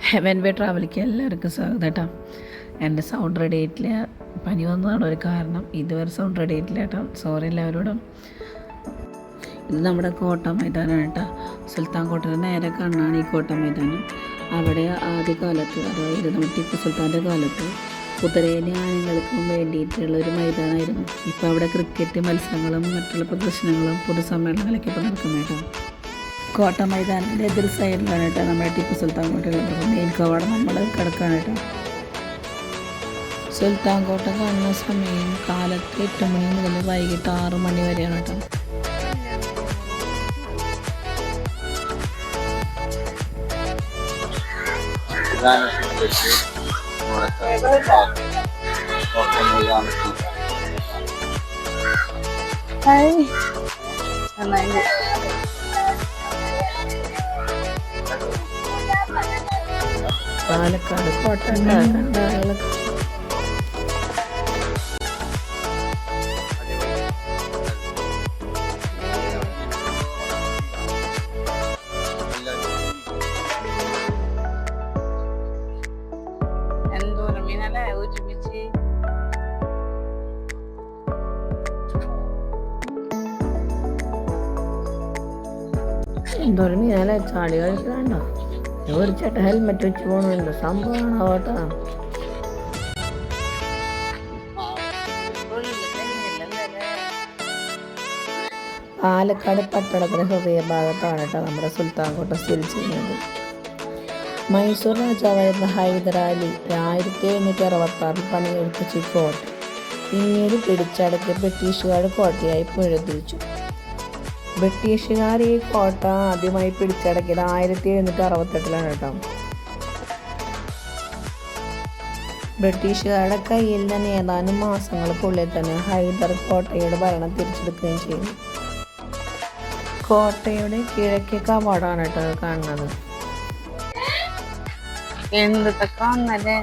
Heaven വേ ട്രാവലിക്ക് എല്ലാവർക്കും സ്വാഗതം കേട്ടോ. എൻ്റെ സൗണ്ട് റെഡി ആയിട്ടില്ല, പനി വന്നതാണ് ഒരു കാരണം. ഇതുവരെ സൗണ്ട് റെഡി ആയിട്ടില്ല കേട്ടോ, സോറി എല്ലാവരോടും. ഇത് നമ്മുടെ കോട്ട മൈതാനാണ് കേട്ടോ. സുൽത്താൻ കോട്ടയുടെ നേരെ കണ്ണാണ് ഈ കോട്ട മൈതാനം. അവിടെ ആദ്യകാലത്ത്, അതായത് നമ്മുടെ ടിപ്പു സുൽത്താൻ്റെ കാലത്ത് കുതിരേനെ ആനകൾക്കും വേണ്ടിയിട്ടുള്ള ഒരു മൈതാനമായിരുന്നു. ഇപ്പോൾ അവിടെ ക്രിക്കറ്റ് മത്സരങ്ങളും മറ്റുള്ള പ്രദർശനങ്ങളും പൊതുസമ്മേളനങ്ങളൊക്കെ ഇപ്പോൾ നടക്കുന്നത് കേട്ടോ. കോട്ട മൈതാനത്തിൻ്റെ എതിർ സൈഡിലാണ് കേട്ടോ നമ്മുടെ ടിപ്പു സുൽത്താൻ കോട്ടയുള്ളത്. മെയിൻ കവാടം നമ്മൾ കിടക്കുകയാണ് കേട്ടോ. സുൽത്താൻ കോട്ട കാണുന്ന സമയം കാലത്ത് 8 മണി മുതൽ വൈകിട്ട് 6 മണി വരെയാണ് കേട്ടോ. പാലക്കാട് കോട്ട കണ്ട ആളുകൾ എന്തോരം മീനല്ലേ ചാടി കളിക്കണോ. ഒരു ചേട്ടൻ ഹെൽമെറ്റ് വെച്ച് പോകണുണ്ട്, സംഭവമാണ് കേട്ടോ. പാലക്കാട് പട്ടണത്തിന് ഹൃദയഭാഗത്താണ് കേട്ടോ നമ്മുടെ സുൽത്താൻ കോട്ട സ്ഥിതി ചെയ്യുന്നത്. മൈസൂർ രാജാവായിരുന്ന ഹൈദരാലി 1766 പണിയെടുപ്പിച്ച കോട്ട പിന്നീട് പിടിച്ചടക്കിയ ബ്രിട്ടീഷുകാർ കോട്ടയായി പുനരുദ്ധരിച്ചു. ബ്രിട്ടീഷുകാർ ഈ കോട്ട ആദ്യമായി പിടിച്ചടക്കിയത് 1768 കേട്ടോ. ബ്രിട്ടീഷുകാരുടെ കയ്യിൽ നിന്ന് ഏതാനും മാസങ്ങൾക്കുള്ളിൽ തന്നെ ഹൈദർ കോട്ടയുടെ ഭരണം തിരിച്ചെടുക്കുകയും ചെയ്തു. കോട്ടയുടെ കിഴക്കേ കവാടമാണ് കേട്ടോ കാണുന്നത്. എന്തൊക്കെ കാണുന്നല്ലേ,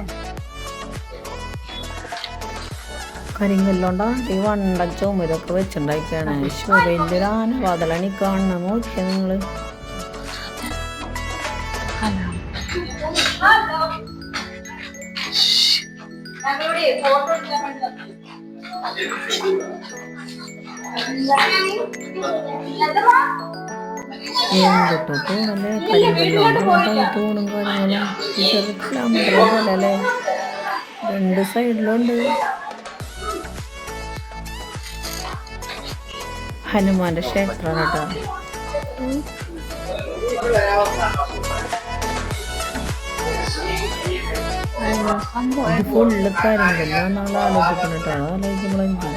കരിങ്കല്ലോണ്ടാണ് ഈ വണ്ട ചുമരൊക്കെ വെച്ചിട്ടുണ്ടാക്കിയാണ്. വലിയൊരു ആനവാതലാണ് ഈ കാണുന്നത്. നോക്കിയാൽ നിങ്ങള് എന്തൊട്ടോ തൂണല്ലേ, കരിങ്കല്ലോണ്ടാണ് തൂണും കാര്യങ്ങളും. പോലല്ലേ 2 സൈഡിലുണ്ട്. ഹനുമാന്റെ ക്ഷേത്രമാണ് കേട്ടോ. ഇത് ഫുള്ള് കാര്യങ്ങളെല്ലാം നമ്മൾ ആലോചിക്കണം കേട്ടോ. ആലോചിക്കുമ്പോഴെനിക്ക്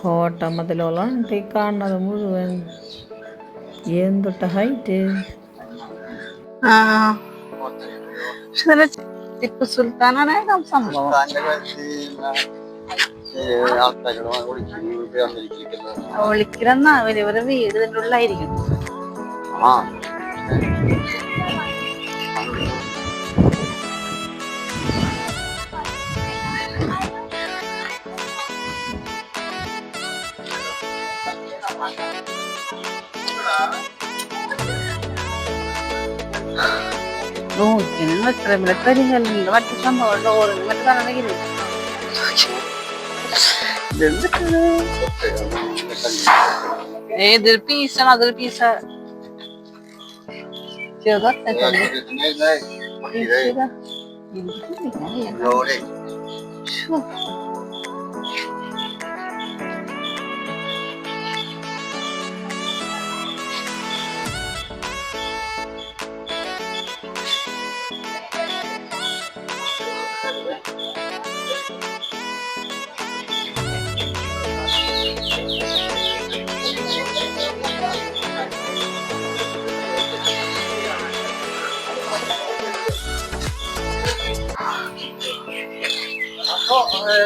കോട്ട മതിലോളാണ് ഈ കാണുന്നത് മുഴുവൻ. എന്തൊട്ട ഹൈറ്റ്. ടിപ്പു സുൽത്താനാണ് സംഭവം. ഒളിക്കലെന്നാ ഇവരെ വീട് ഇതിൻ്റെ ഉള്ളായിരിക്കും. എത്ര കരിങ്കല്ലുണ്ട്, മറ്റു സംഭവം ഡോറിന് മറ്റു പറഞ്ഞെങ്കിലും ഏതൊരു പീസാണ്, അതൊരു പീസ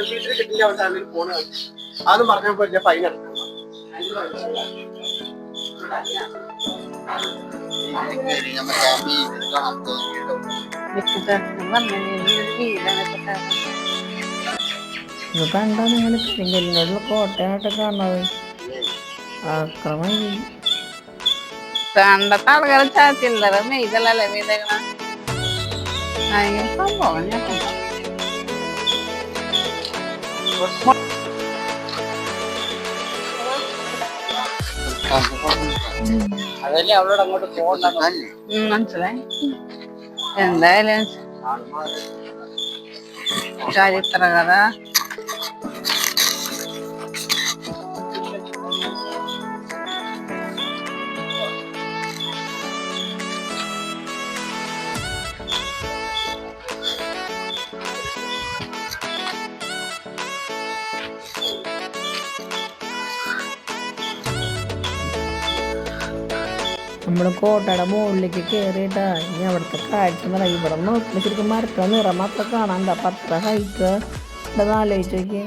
വീട്ടിൽ കിട്ടിന്റെ അവസാനം ഫോൺ അതൊന്നും പറഞ്ഞപ്പോ ഫൈൻ അടക്കണം. ഇത് കണ്ടാ നിങ്ങൾ കരിങ്കല്ലിനോടുള്ള കോട്ടയായിട്ട് കാണുന്നത് അക്രമായി. കണ്ടത്തെ ആൾക്കാരെ ചില്ലറ മെയ്തല്ലേ മെയ്തേക്കണ ഭയങ്കര സംഭവം. അതല്ലേ അവളോട് അങ്ങോട്ട് പോകണ്ട മനസ്സിലായി. എന്തായാലും ചരിത്ര കഥ നമ്മൾ കോട്ടയുടെ മുകളിലേക്ക് കയറിയിട്ടാ ഇനി അവിടുത്തെ കാഴ്ച എന്ന് ഇവിടെ നോക്കുമ്പോൾ ശരിക്കും മരത്ത നിറം മാത്രം കാണാൻ അപ്പം അത്ര ഹൈറ്റ് ഉണ്ടെന്ന് ആലോചിച്ച് നോക്കി.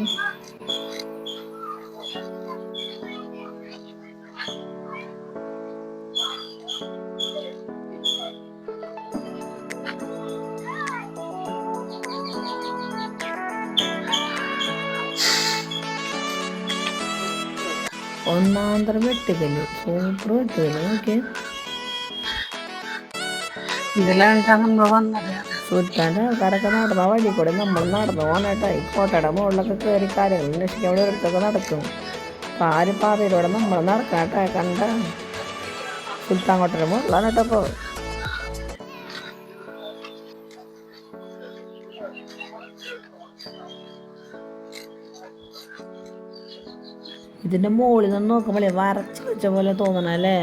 ഒന്നാന്തരം വെട്ടുകല്ല്, സൂപ്പർ വെട്ടുകല്ല് നോക്കിയേ. ഇതിലാണ് നമ്മൾ വന്നത്. സുൽത്താൻ്റെ ആൾക്കാരൊക്കെ നടന്ന വഴി കൂടെ നമ്മൾ നടന്നു പോകാനായിട്ട് ഈ കോട്ടയുടെ മുകളിലൊക്കെ കയറി കാര്യങ്ങൾ അന്വേഷിക്കാൻ അവിടെ അടുത്തൊക്കെ നടക്കും. അപ്പം ആ ഒരു പാതയിലൂടെ നമ്മൾ നടക്കാനായിട്ട് കണ്ട സുൽത്താൻ കോട്ടയുടെ മുകളിലാണ് കേട്ടോ. അപ്പോൾ ഇതിൻ്റെ മുകളിൽ നിന്ന് നോക്കുമ്പോഴേ വരച്ച് വെച്ച പോലെ തോന്നണല്ലേ.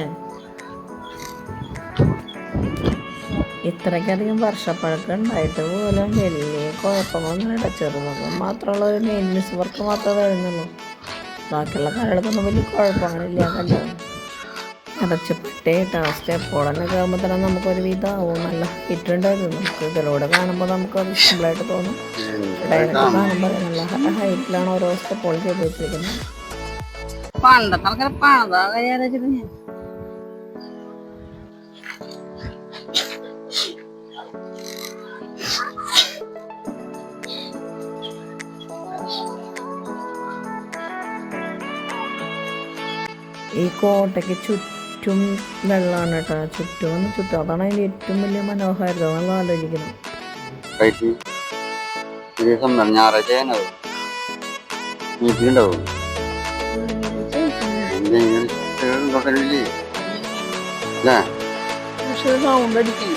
ഇത്രയ്ക്കധികം വർഷപ്പഴക്കം ഉണ്ടായിട്ട് പോലും വലിയ കുഴപ്പമൊന്നുമില്ല. ചെറുപ്പം മാത്രമുള്ള ഒരു മെയിൻ്റനൻസ് വർക്ക് മാത്രമേ വരുന്നുള്ളൂ. ബാക്കിയുള്ള കാര്യങ്ങൾക്കൊന്നും വലിയ കുഴപ്പങ്ങളില്ല. കണ്ടോ അടച്ചപ്പെട്ടേട്ടാ സ്റ്റെപ്പോടനെ കയറുമ്പോൾ തന്നെ നമുക്കൊരു വിധമാവും. നല്ല ഹിറ്റുണ്ടായിരുന്നു. നമുക്ക് ഇതിലൂടെ കാണുമ്പോൾ നമുക്കത് സിമ്പിളായിട്ട് തോന്നും. ഡയറക്റ്റ് കാണുമ്പോൾ നല്ല ഹൈറ്റിലാണ് ഓരോ സ്റ്റെപ്പുകൾ ചെയ്ത് വെച്ചിരിക്കുന്നത്. പണ്ടത്തെ ആൾക്കാരെ പണിതാ കയ്യാലോചിച്ചിട്ട് ഞാൻ ഈ കോട്ടയ്ക്ക് ചുറ്റും വെള്ളമാണ് കേട്ടോ. ചുറ്റും അതാണ് അതിൻ്റെ ഏറ്റവും വലിയ മനോഹാരിത. നമ്മൾ ആലോചിക്കണം. സൗണ്ട് അടിക്കും.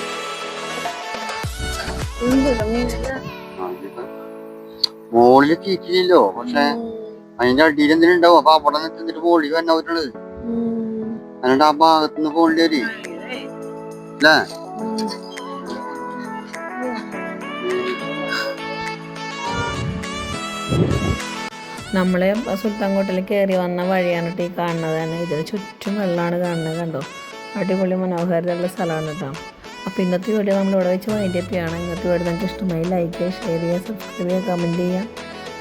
മോളില് തീറ്റില്ലല്ലോ, പക്ഷെ അതിന്റെ അടിയിൽ എന്തെങ്കിലും ഉണ്ടാവും. അപ്പൊ അവിടെ നിന്നിട്ട് മോളിൽ വന്നെ പറ്റണത് എന്നിട്ട് ആ ഭാഗത്തുനിന്ന് പോകേണ്ടി വരും അല്ലേ. നമ്മളെ സുൽത്താൻ കോട്ടയിൽ കയറി വന്ന വഴിയാണ് കേട്ടോ ഈ കാണുന്നത് തന്നെ. ഇതിന് ചുറ്റും വെള്ളമാണ് കാണുന്നത്. കണ്ടോ അടിപൊളി മനോഹാരിതയുള്ള സ്ഥലമാണ് കേട്ടോ. അപ്പോൾ ഇന്നത്തെ വീഡിയോ നമ്മളിവിടെ വെച്ച് വൈൻഡപ്പ് ചെയ്യണം. ഇന്നത്തെ വീഡിയോ നിങ്ങൾക്ക് ഇഷ്ടമായി ലൈക്ക് ചെയ്യുക, ഷെയർ ചെയ്യുക, സബ്സ്ക്രൈബ് ചെയ്യുക, കമൻറ്റ് ചെയ്യുക.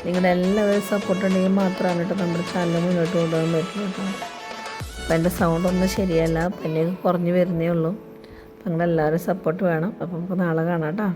നിങ്ങളുടെ എല്ലാവരും സപ്പോർട്ട് ഉണ്ടെങ്കിൽ മാത്രമാണ് കേട്ടോ നമ്മുടെ ചാനൽ മുന്നോട്ട് കൊണ്ടുപോകാൻ പറ്റുള്ളൂ കേട്ടോ. അപ്പോൾ എൻ്റെ സൗണ്ടൊന്നും ശരിയല്ല, പിന്നെ കുറഞ്ഞ് വരുന്നേ ഉള്ളൂ. അപ്പോൾ നിങ്ങളുടെ എല്ലാവരും സപ്പോർട്ട് വേണം. അപ്പോൾ നമുക്ക് നാളെ കാണാം കേട്ടോ.